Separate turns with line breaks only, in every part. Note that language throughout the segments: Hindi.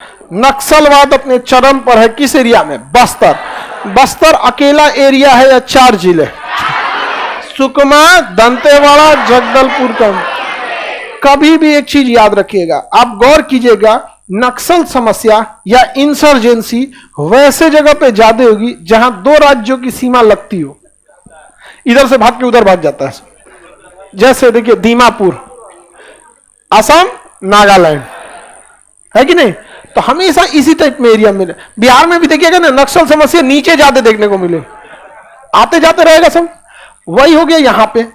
नक्सलवाद अपने चरम पर है। किस एरिया में? बस्तर। बस्तर अकेला एरिया है या 4 जिले? सुकमा, दंतेवाड़ा, जगदलपुर का। कभी भी एक चीज याद रखिएगा, आप गौर कीजिएगा, नक्सल समस्या या इंसर्जेंसी वैसे जगह पे ज्यादा होगी जहां 2 राज्यों की सीमा लगती हो। इधर से भाग के उधर भाग जाता है। जैसे देखिए दीमापुर, असम, नागालैंड, है कि नहीं? तो हमेशा इसी टाइप में एरिया मिले। बिहार में भी देखिएगा ना, नक्सल समस्या नीचे ज्यादा देखने को मिले, आते जाते रहेगा सब। वही हो गया यहां पे।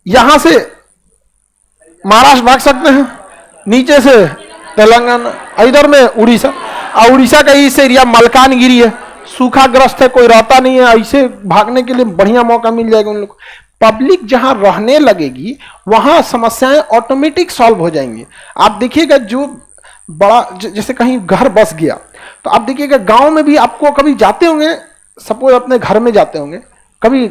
यहां से महाराष्ट्र भाग सकते हैं, नीचे से तेलंगाना, इधर में उड़ीसा। और उड़ीसा का इस एरिया मलकानगिरी है, सूखाग्रस्त है, कोई रहता नहीं है। ऐसे भागने के लिए बढ़िया मौका मिल जाएगा उन लोग को। पब्लिक जहां रहने लगेगी वहां समस्याएं ऑटोमेटिक सॉल्व हो जाएंगी। आप देखिएगा, जो बड़ा जैसे कहीं घर बस गया, तो आप देखिएगा गांव में भी आपको कभी जाते होंगे, सपोज अपने घर में जाते होंगे, कभी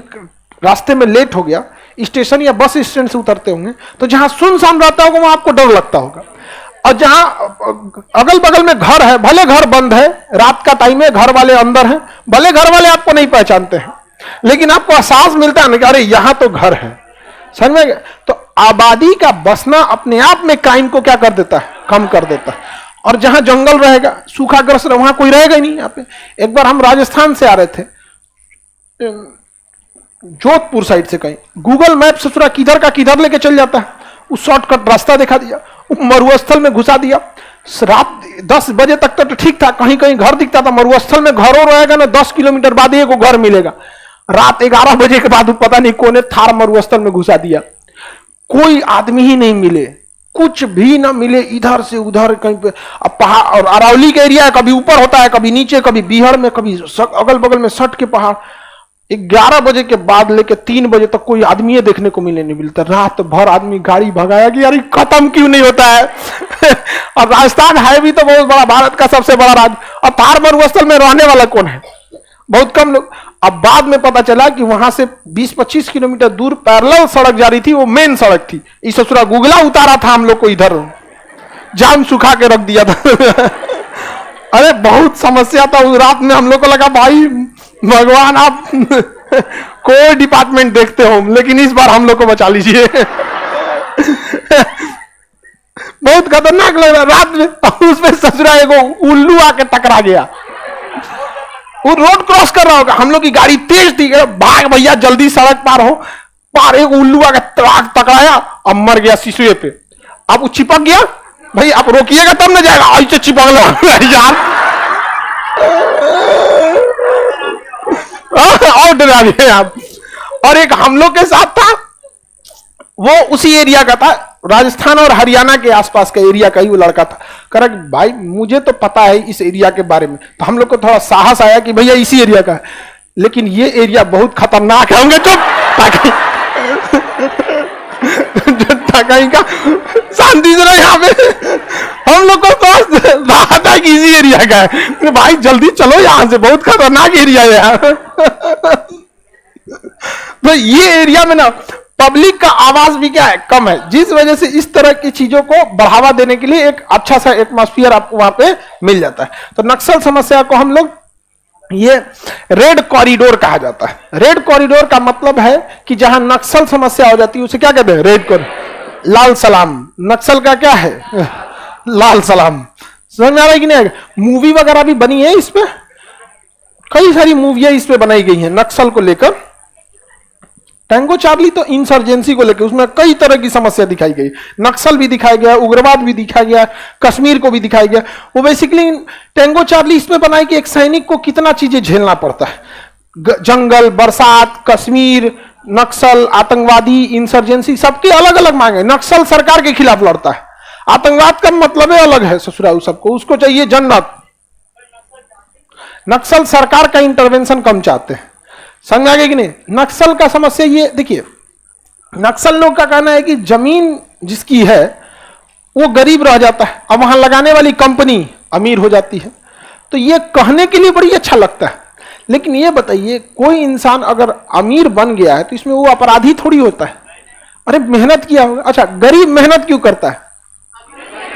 रास्ते में लेट हो गया, स्टेशन या बस स्टैंड से उतरते होंगे, तो जहां सुनसान रहता होगा वहां आपको डर लगता होगा। और जहां अगल बगल में घर है, भले घर बंद है, रात का टाइम है, घर वाले अंदर हैं, भले घर वाले आपको नहीं पहचानते हैं, लेकिन आपको एहसास मिलता है ना कि अरे यहां तो घर है। समझ में? तो आबादी का बसना अपने आप में क्राइम को क्या कर देता है? कम कर देता है। और जहां जंगल रहेगा, सूखाग्रस्त रहे, वहां कोई रहेगा ही नहीं। यहाँ पे एक बार हम राजस्थान से आ रहे थे, जोधपुर साइड से, कहीं गूगल मैप से पूरा किधर का किधर लेके चल जाता है। उस शॉर्टकट रास्ता दिखा दिया, मरुस्थल में घुसा दिया। रात 10 बजे तक तो ठीक था, कहीं कहीं घर दिखता था। मरुस्थल में घरों रहेगा ना, 10 किलोमीटर बाद एक घर मिलेगा। रात 11 बजे के बाद पता नहीं कौन थार मरुस्थल में घुसा दिया, कोई आदमी ही नहीं मिले, कुछ भी ना मिले। इधर से उधर कहीं पे पहाड़, और अरावली का एरिया है, कभी ऊपर होता है, कभी नीचे, कभी बिहार में, कभी अगल बगल में सट के पहाड़। 11 बजे के बाद लेके 3 बजे तक कोई आदमी देखने को नहीं मिलता। रात भर आदमी गाड़ी भगाया कि यार खत्म क्यों नहीं होता है। और राजस्थान है भी तो बहुत बड़ा, भारत का सबसे बड़ा राज्य, और थार मरुस्थल में रहने वाला कौन है? बहुत कम लोग। अब बाद में पता चला कि वहां से 20-25 किलोमीटर दूर पैरेलल सड़क जा रही थी, वो मेन सड़क थी। इस ससुरा गुगला उतारा था हम लोग को, इधर जाम सुखा के रख दिया था। अरे बहुत समस्या था उस रात में। हम लोग को लगा भाई भगवान आप कोई डिपार्टमेंट देखते हो, लेकिन इस बार हम लोग को बचा लीजिए। बहुत खतरनाक लग रहा रात में। उसमें ससुरा एगो उल्लू आके टकरा गया, वो रोड क्रॉस कर रहा होगा, हम लोग की गाड़ी तेज थी, भाग भैया जल्दी सड़क पार हो। पार एक उल्लू आके टकराया, अब मर गया शीशे पे। अब वो चिपक गया, भाई आप रोकिएगा तब ना जाएगा, ऐसे चिपक लो यार। और डरा दिए आप। और एक हम लोग के साथ था, वो उसी एरिया का था, राजस्थान और हरियाणा के आसपास का एरिया का ही वो लड़का था। कह रहा भाई मुझे तो पता है इस एरिया के बारे में। तो हम लोग को थोड़ा साहस आया कि भैया इसी एरिया का है, लेकिन ये एरिया बहुत खतरनाक है। होंगे चुप, कहीं का शांति से रहे यहाँ पे। हम लोग को तो राहत है कि इसी एरिया का है। भाई जल्दी चलो यहाँ से, बहुत खतरनाक एरिया है यार। तो ये एरिया में ना पब्लिक का आवाज भी क्या है? कम है, जिस वजह से इस तरह की चीजों को बढ़ावा देने के लिए एक अच्छा सा एटमॉस्फेयर आपको वहां पे मिल जाता है। तो नक्सल समस्या को हम लोग ये रेड कॉरिडोर कहा जाता है। रेड कॉरिडोर का मतलब है कि जहां नक्सल समस्या हो जाती है उसे क्या कहते हैं? Red corridor. लाल सलाम नक्सल का क्या है? लाल सलाम। समझ में आ रहा है कि नहीं? मूवी वगैरह भी बनी है इस पे, कई सारी मूवियां इस पे बनाई गई हैं नक्सल को लेकर। टैंगो चार्ली तो इंसर्जेंसी को लेकर, उसमें कई तरह की समस्या दिखाई गई। नक्सल भी दिखाया गया, उग्रवाद भी दिखाया गया, कश्मीर को भी दिखाया गया। वो बेसिकली टैंगो चार्ली इसमें बनाई कि एक सैनिक को कितना चीजें झेलना पड़ता है, जंगल, बरसात, कश्मीर, नक्सल, आतंकवादी, इंसर्जेंसी, सबकी अलग अलग मांगे। नक्सल सरकार के खिलाफ लड़ता है, आतंकवाद का मतलब अलग है ससुराल सबको, उसको चाहिए जन्नत। नक्सल सरकार का इंटरवेंशन कम चाहते हैं। समझ आ गया कि नहीं? नक्सल का समस्या ये देखिए, नक्सल लोग का कहना है कि जमीन जिसकी है वो गरीब रह जाता है, अब वहां लगाने वाली कंपनी अमीर हो जाती है। तो ये कहने के लिए बड़ी अच्छा लगता है, लेकिन ये बताइए कोई इंसान अगर अमीर बन गया है तो इसमें वो अपराधी थोड़ी होता है। अरे मेहनत किया होगा। अच्छा गरीब मेहनत क्यों करता है?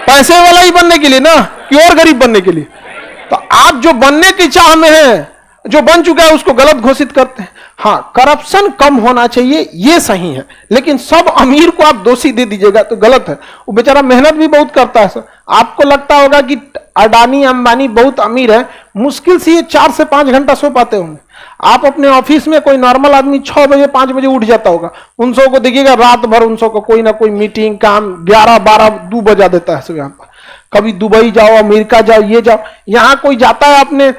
पैसे वाला ही बनने के लिए ना, कि और गरीब बनने के लिए? तो आप जो बनने की चाह में हैं, जो बन चुका है उसको गलत घोषित करते हैं। हाँ, करप्शन कम होना चाहिए, ये सही है, लेकिन सब अमीर को आप दोषी दे दीजिएगा तो गलत है। वो बेचारा मेहनत भी बहुत करता है। आपको लगता होगा कि अडानी अंबानी बहुत अमीर है, मुश्किल से ये 4 से 5 घंटा सो पाते होंगे। आप अपने ऑफिस में कोई नॉर्मल आदमी 6 बजे 5 बजे उठ जाता होगा, उन सबको को देखिएगा रात भर उन सबको कोई ना कोई मीटिंग काम 11 12 2 बजा देता है। सब यहाँ पर कभी दुबई जाओ, अमेरिका जाओ, ये जाओ, यहाँ कोई जाता है अपने,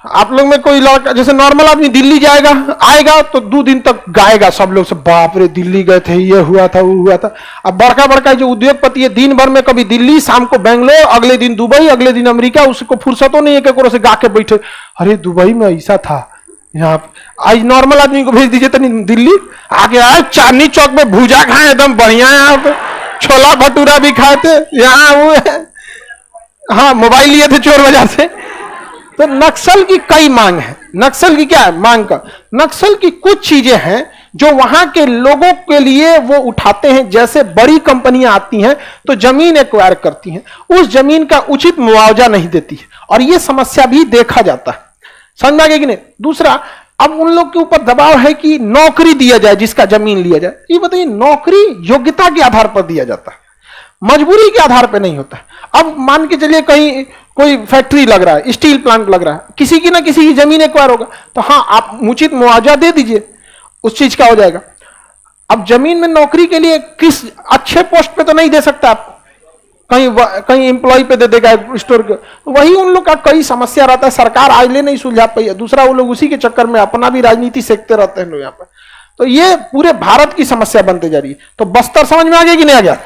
आप लोग में कोई लड़का जैसे नॉर्मल आदमी दिल्ली जाएगा, आएगा तो 2 दिन तक गाएगा सब लोग से, बाप रे दिल्ली गए थे, ये हुआ था वो हुआ था। अब बड़का बड़का जो उद्योगपति है दिन भर में कभी दिल्ली, शाम को बेंगलोर, अगले दिन दुबई, अगले दिन अमेरिका, उसको फुर्सतों नहीं है कि से गा के बैठे, अरे दुबई में ऐसा था। यहाँ आज नॉर्मल आदमी को भेज दीजिए तो दिल्ली आके आए, चांदनी चौक में भूजा खाए एकदम बढ़िया, यहाँ पे छोला भटूरा भी खाए थे, यहाँ वो है। हाँ, मोबाइल लिए थे चोर बाजार से। तो नक्सल की कई मांग है। नक्सल की क्या है मांग का? नक्सल की कुछ चीजें हैं जो वहां के लोगों के लिए वो उठाते हैं। जैसे बड़ी कंपनियां आती हैं तो जमीन एक्वायर करती हैं, उस जमीन का उचित मुआवजा नहीं देती है, और यह समस्या भी देखा जाता है। समझ में आ गया कि नहीं? दूसरा, अब उन लोग के ऊपर दबाव है कि नौकरी दिया जाए, जिसका जमीन लिया जाए। ये बताइए, नौकरी योग्यता के आधार पर दिया जाता है, मजबूरी के आधार पर नहीं होता। अब मान के चलिए कहीं कोई फैक्ट्री लग रहा है, स्टील प्लांट लग रहा है, किसी की ना किसी की जमीन एक्वायर होगा, तो हाँ आप उचित मुआवजा दे दीजिए, उस चीज का हो जाएगा। अब जमीन में नौकरी के लिए किस अच्छे पोस्ट पे तो नहीं दे सकता आप, कहीं एम्प्लॉय पे दे देगा स्टोर के। वही उन लोग का कई समस्या रहता है, सरकार आज ले नहीं सुलझा पाई है। दूसरा, वो लोग उसी के चक्कर में अपना भी राजनीति सेकते रहते हैं लोग यहाँ पर। तो ये पूरे भारत की समस्या बनते जा रही है। तो बस्तर समझ में आ गया कि नहीं आ गया?